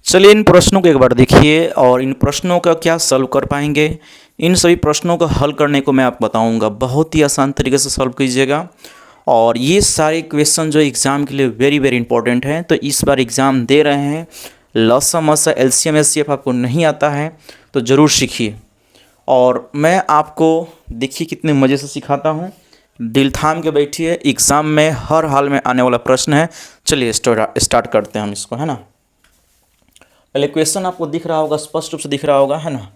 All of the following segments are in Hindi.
चलिए इन प्रश्नों को एक बार देखिए और इन प्रश्नों का क्या सॉल्व कर पाएंगे। इन सभी प्रश्नों को हल करने को मैं आपको बताऊंगा, बहुत ही आसान तरीके से सॉल्व कीजिएगा। और ये सारे क्वेश्चन जो एग्ज़ाम के लिए वेरी वेरी इंपॉर्टेंट हैं, तो इस बार एग्ज़ाम दे रहे हैं, लसा मसा एलसीएम एचसीएफ आपको नहीं आता है तो ज़रूर सीखिए। और मैं आपको देखिए कितने मज़े से सिखाता हूँ, दिल थाम के बैठिए, एग्ज़ाम में हर हाल में आने वाला प्रश्न है। चलिए स्टार्ट करते हैं हम इसको, है ना। पहले क्वेश्चन आपको दिख रहा होगा, स्पष्ट रूप से दिख रहा होगा, है ना।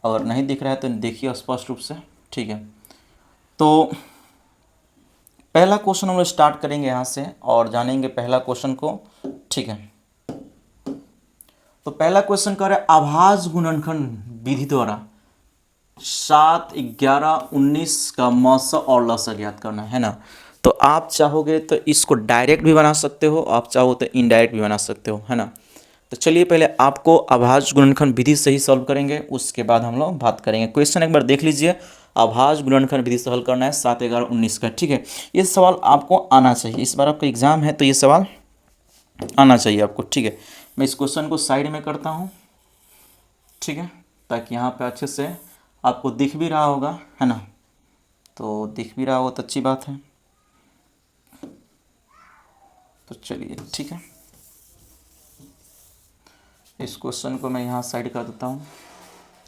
अगर नहीं दिख रहा है तो देखिए स्पष्ट रूप से, ठीक है। तो पहला क्वेश्चन हम लोग स्टार्ट करेंगे यहाँ से और जानेंगे पहला क्वेश्चन को, ठीक है। तो पहला क्वेश्चन कर रहा है आभास गुणनखंड विधि द्वारा 7, 11, 19 का मौसा और लसा ज्ञात करना है ना। तो आप चाहोगे तो इसको डायरेक्ट भी बना सकते हो, आप चाहो तो इनडायरेक्ट भी बना सकते हो, है ना। तो चलिए पहले आपको आभास गुणनखंड विधि से ही सॉल्व करेंगे, उसके बाद हम लोग बात करेंगे। क्वेश्चन एक बार देख लीजिए, आभास गुणनखंड विधि से हल करना है 7, 11, 19 का, ठीक है। ये सवाल आपको आना चाहिए, इस बार आपका एग्जाम है तो ये सवाल आना चाहिए आपको, ठीक है। मैं इस क्वेश्चन को साइड में करता हूँ, ठीक है, ताकि यहाँ पे अच्छे से आपको दिख भी रहा होगा, है ना। तो दिख भी रहा होगा तो अच्छी बात है। तो चलिए ठीक है, इस क्वेश्चन को मैं यहाँ साइड कर देता हूँ,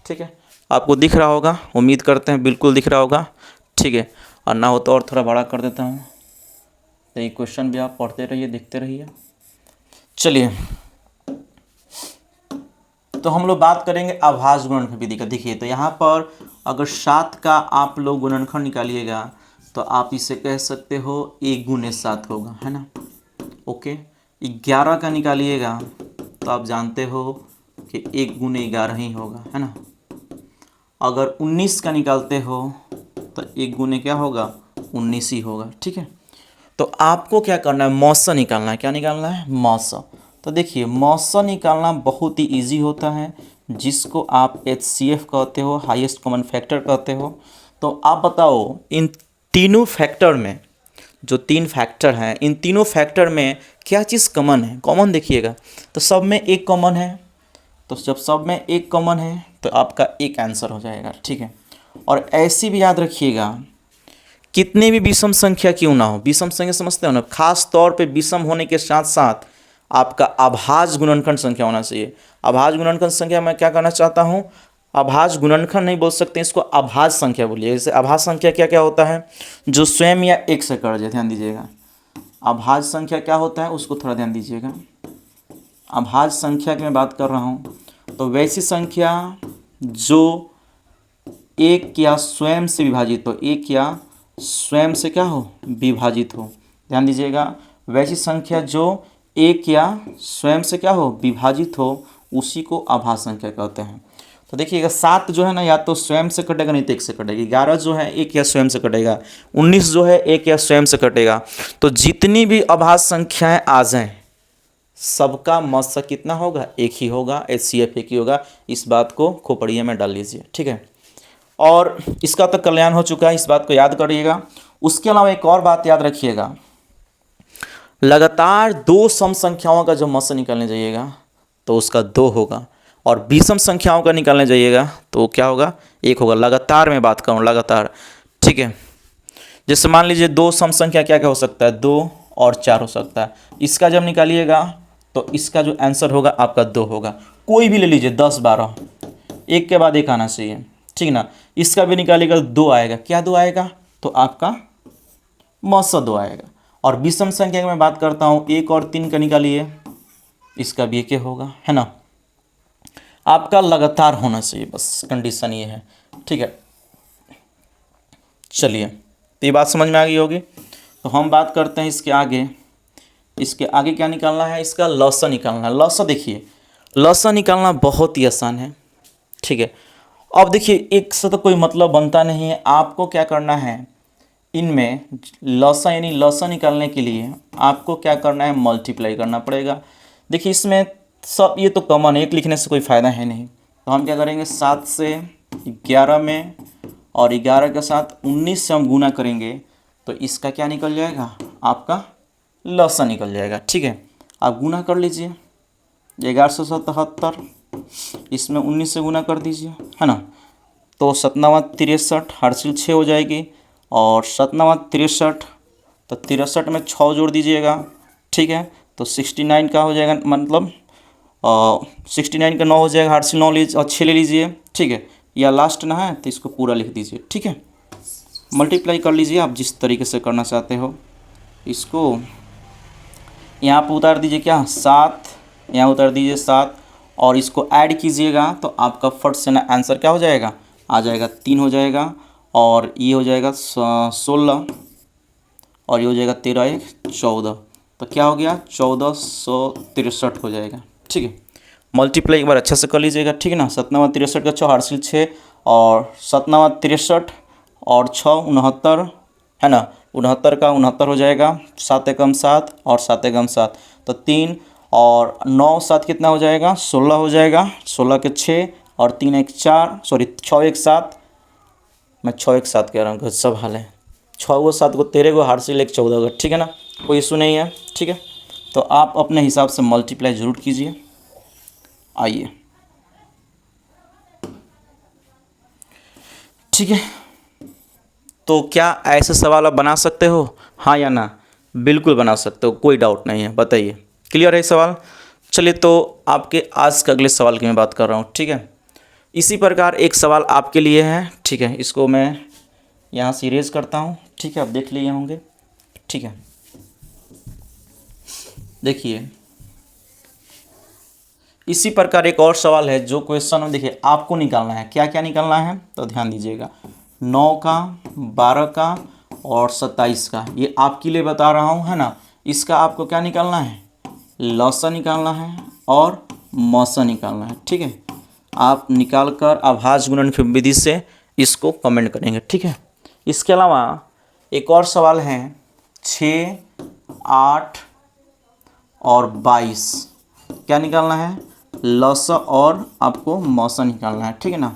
ठीक है। आपको दिख रहा होगा, उम्मीद करते हैं बिल्कुल दिख रहा होगा, ठीक है। और ना हो तो और थोड़ा बड़ा कर देता हूँ, तो ये क्वेश्चन भी आप पढ़ते रहिए, देखते रहिए। चलिए तो हम लोग बात करेंगे आभास गुणनखंड विधि का। देखिए तो यहाँ पर अगर 7 का आप लोग गुणनखंड निकालिएगा तो आप इसे कह सकते हो 1 गुने 7 होगा, है ना। ओके, 11 का निकालिएगा तो आप जानते हो कि 1 गुने 11 ही होगा, है ना। अगर 19 का निकालते हो तो 1 गुने क्या होगा, 19 ही होगा, ठीक है। तो आपको क्या करना है, मौसा निकालना है। क्या निकालना है, मौसा। तो देखिए मौसा निकालना बहुत ही इजी होता है, जिसको आप HCF कहते हो, हाईएस्ट कॉमन फैक्टर कहते हो। तो आप बताओ इन तीनों फैक्टर में, जो 3 फैक्टर हैं, इन तीनों फैक्टर में क्या चीज़ कॉमन है। कॉमन देखिएगा तो सब में एक कॉमन है, तो जब सब में एक कॉमन है तो आपका एक आंसर हो जाएगा, ठीक है। और ऐसी भी याद रखिएगा, कितने भी विषम संख्या क्यों ना हो, विषम संख्या समझते हो ना, खास तौर पे विषम होने के साथ साथ आपका आभास गुणनखंड संख्या होना चाहिए। आभास गुणनखंड संख्या मैं क्या करना चाहता हूँ, आभास गुणनखंड नहीं बोल सकते, इसको आभास संख्या बोलिए। जैसे आभास संख्या क्या क्या होता है, जो स्वयं या एक से कट जाए, ध्यान दीजिएगा। आभास संख्या क्या होता है उसको थोड़ा ध्यान दीजिएगा। आभास संख्या की मैं बात कर रहा हूँ, तो वैसी संख्या जो एक या स्वयं से विभाजित हो, एक या स्वयं से क्या हो, विभाजित हो। ध्यान दीजिएगा, वैसी संख्या जो एक या स्वयं से क्या हो, विभाजित हो, उसी को आभास संख्या कहते हैं। तो देखिएगा 7 जो है ना, या तो स्वयं से कटेगा नहीं तो एक से कटेगी। 11 जो है एक या स्वयं से कटेगा। 19 जो है एक या स्वयं से कटेगा। तो जितनी भी आभास संख्याएं आ जाएं, सबका मौसा कितना होगा, एक ही होगा, HCF एक ही होगा। इस बात को खोपड़िए में डाल लीजिए, ठीक है। और इसका तो कल्याण हो चुका है, इस बात को याद करिएगा। उसके अलावा एक और बात याद रखिएगा, लगातार 2 सम संख्याओं का जो मौसा निकालने जाइएगा तो उसका 2 होगा, और विषम संख्याओं का निकालने जाइएगा तो क्या होगा, 1 होगा। लगातार मैं बात करूँ, लगातार, ठीक है। जैसे मान लीजिए 2 सम संख्या क्या क्या हो सकता है, 2 और 4 हो सकता है। इसका जब निकालिएगा तो इसका जो आंसर होगा आपका 2 होगा। कोई भी ले लीजिए, 10, 12, एक के बाद एक आना चाहिए, ठीक ना। इसका भी निकालिएगा तो 2 आएगा। क्या 2 आएगा, तो आपका मौसा 2 आएगा। और विषम संख्या की मैं बात करता हूँ, 1 और 3 का निकालिए, इसका भी एक होगा, है ना। आपका लगातार होना चाहिए, बस कंडीशन ये है, ठीक है। चलिए तो ये बात समझ में आ गई होगी। तो हम बात करते हैं इसके आगे। इसके आगे क्या निकालना है, इसका लसा निकालना है। लसा देखिए, लसा निकालना बहुत ही आसान है, ठीक है। अब देखिए एक से तो कोई मतलब बनता नहीं है। आपको क्या करना है, इनमें लसा यानी लसा निकालने के लिए आपको क्या करना है, मल्टीप्लाई करना पड़ेगा। देखिए इसमें सब ये तो कॉमन है, एक लिखने से कोई फ़ायदा है नहीं। तो हम क्या करेंगे, 7 से 11 में और 11 के साथ 19 से हम गुना करेंगे तो इसका क्या निकल जाएगा, आपका लसा निकल जाएगा, ठीक है। आप गुना कर लीजिए, 1177, इसमें 19 से गुना कर दीजिए, है ना। तो 7×63 हार्सिल 6 हो जाएगी, और 7×63 तो 63 में 6 जोड़ दीजिएगा, ठीक है। तो 69 का हो जाएगा, मतलब 69 का 9 हो जाएगा, हार्सिल 9 लीजिए और 6 ले लीजिए, ठीक है। या लास्ट ना है तो इसको पूरा लिख दीजिए, ठीक है। मल्टीप्लाई कर लीजिए आप जिस तरीके से करना चाहते हो। इसको यहाँ पर उतार दीजिए, क्या 7, यहाँ उतार दीजिए 7, और इसको ऐड कीजिएगा तो आपका फट से ना आंसर क्या हो जाएगा, आ जाएगा 3 हो जाएगा, और ये हो जाएगा 16, और ये हो जाएगा 13 × 1 = 14, तो क्या हो गया 1463 हो जाएगा, ठीक है। मल्टीप्लाई एक बार अच्छे से कर लीजिएगा, ठीक है ना। 7×63 का 6 हार्सिल 6, और 7×63 और 6 69, है ना। 69 का 69 हो जाएगा, 7 एकम 7 और 7 एकम 7, तो 3 और 9 7 कितना हो जाएगा, 16 हो जाएगा। 16 के 6 और 3 1 4, सॉरी 6 1 7, मैं 6 1 7 कह रहा हूँ, सब हाल है। 6 को 7 को 13 को हार्सिल 1 14 होगा, ठीक है ना, कोई इशू नहीं है, ठीक है। तो आप अपने हिसाब से मल्टीप्लाई ज़रूर कीजिए। आइए, ठीक है। तो क्या ऐसे सवाल आप बना सकते हो, हाँ या ना? बिल्कुल बना सकते हो, कोई डाउट नहीं है, बताइए। क्लियर है सवाल? चलिए, तो आपके आज के अगले सवाल की मैं बात कर रहा हूँ, ठीक है। इसी प्रकार एक सवाल आपके लिए है, ठीक है। इसको मैं यहाँ से इरेज करता हूँ, ठीक है, आप देख लिए होंगे, ठीक है। देखिए, इसी प्रकार एक और सवाल है जो क्वेश्चन में, देखिए आपको निकालना है, क्या क्या निकालना है तो ध्यान दीजिएगा। 9 का, 12 का और 27 का, ये आपके लिए बता रहा हूँ, है ना। इसका आपको क्या निकालना है, लसा निकालना है और मौसा निकालना है, ठीक है। आप निकाल कर अभाज्य गुणनफल विधि से इसको कमेंट करेंगे, ठीक है। इसके अलावा एक और सवाल है 6, 8 और 22, क्या निकालना है, लसा और आपको मौसा निकालना है, ठीक है ना।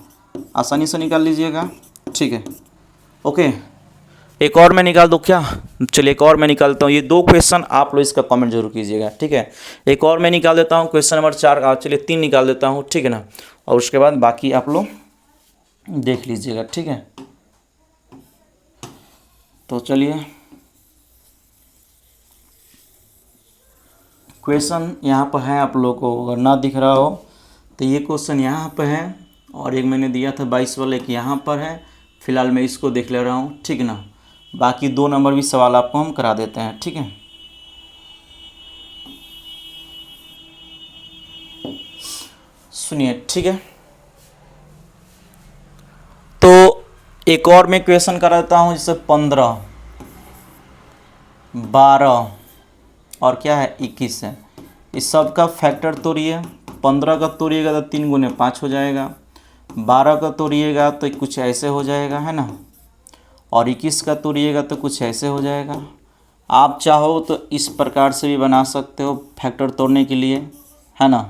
आसानी से निकाल लीजिएगा, ठीक है, ओके। एक और मैं निकाल दूँ क्या? चलिए, एक और मैं निकालता हूँ। ये 2 क्वेश्चन आप लोग इसका कमेंट जरूर कीजिएगा, ठीक है। एक और मैं निकाल देता हूँ, क्वेश्चन नंबर 4, चलिए 3 निकाल देता हूँ, ठीक है ना। और उसके बाद बाकी आप लोग देख लीजिएगा, ठीक है। तो चलिए, क्वेश्चन यहाँ पर है, आप लोग को अगर ना दिख रहा हो तो ये क्वेश्चन यहाँ पर है, और एक मैंने दिया था 22 वाला, एक यहाँ पर है। फिलहाल मैं इसको देख ले रहा हूँ, ठीक है ना। बाकी 2 नंबर भी सवाल आपको हम करा देते हैं, ठीक है। सुनिए, ठीक है। तो एक और मैं क्वेश्चन कराता हूँ, जैसे 15, 12 और क्या है 21 है। इस सब का फैक्टर तोड़िए। 15 का तोड़िएगा तो 3 × 5 हो जाएगा। 12 का तोड़िएगा तो कुछ ऐसे हो जाएगा, है ना। और 21 का तोड़िएगा तो कुछ ऐसे हो जाएगा। आप चाहो तो इस प्रकार से भी बना सकते हो फैक्टर तोड़ने के लिए, है ना।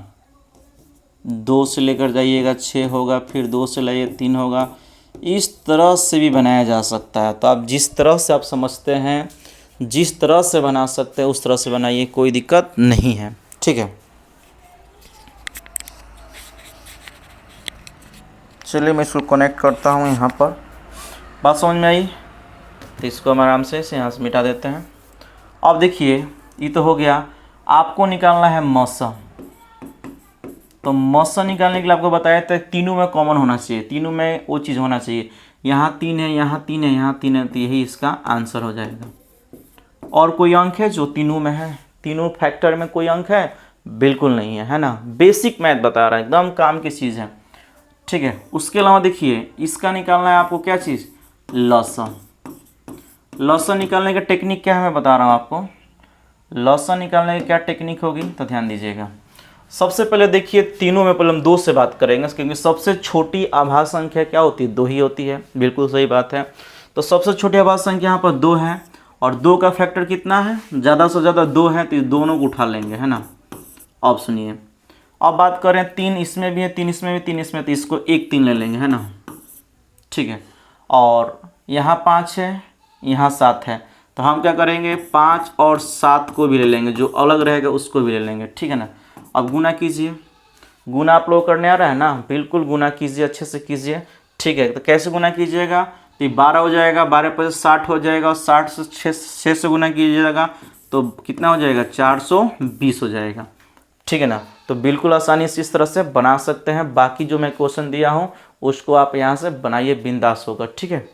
2 से लेकर जाइएगा 6 होगा, फिर 2 से लाइए 3 होगा। इस तरह से भी बनाया जा सकता है। तो आप जिस तरह से आप समझते हैं, जिस तरह से बना सकते हैं उस तरह से बनाइए, कोई दिक्कत नहीं है, ठीक है। चलिए, मैं इसको कनेक्ट करता हूँ यहाँ पर। बात समझ में आई? तो इसको हम आराम से यहाँ से मिटा देते हैं। अब देखिए, ये तो हो गया। आपको निकालना है मौसा। तो मौसा निकालने के लिए आपको बताया था तीनों में कॉमन होना चाहिए, तीनों में वो चीज़ होना चाहिए। यहाँ 3 है, यहाँ 3 है, यहाँ 3 है, तो यही इसका आंसर हो जाएगा। और कोई अंक है जो तीनों में है? तीनों फैक्टर में कोई अंक है? बिल्कुल नहीं है, है ना। बेसिक मैथ बता रहा है, एकदम काम की चीज़ है, ठीक है। उसके अलावा देखिए, इसका निकालना है आपको क्या चीज़, लसा। लसा निकालने का टेक्निक क्या है मैं बता रहा हूँ आपको। लसा निकालने की क्या टेक्निक होगी तो ध्यान दीजिएगा। सबसे पहले देखिए, तीनों में पहले हम 2 से बात करेंगे, क्योंकि सबसे छोटी आभाज्य संख्या क्या होती है, 2 ही होती है। बिल्कुल सही बात है। तो सबसे छोटी आभाज्य संख्या यहाँ पर 2 है, और 2 का फैक्टर कितना है, ज़्यादा से ज़्यादा 2 है, तो ये दोनों को उठा लेंगे, है ना। अब सुनिए, अब बात करें 3 इसमें भी है, 3 इसमें भी, 3 इसमें, तो इसको 1 3 ले लेंगे, है ना, ठीक है। और यहाँ 5 है, यहाँ 7 है, तो हम क्या करेंगे 5 और 7 को भी ले लेंगे, जो अलग रहेगा उसको भी ले लेंगे, ठीक है ना। अब गुना कीजिए। गुना आप लोग करने आ रहा है ना, बिल्कुल गुना कीजिए, अच्छे से कीजिए, ठीक है। तो कैसे गुना कीजिएगा, तो 12 हो जाएगा, 12 पर 60 हो जाएगा, और 60 से 6 से गुना कीजिएगा तो कितना हो जाएगा, 420 हो जाएगा, ठीक है ना। तो बिल्कुल आसानी से इस तरह से बना सकते हैं। बाकी जो मैं क्वेश्चन दिया हूँ उसको आप यहाँ से बनाइए, बिंदास होगा, ठीक है।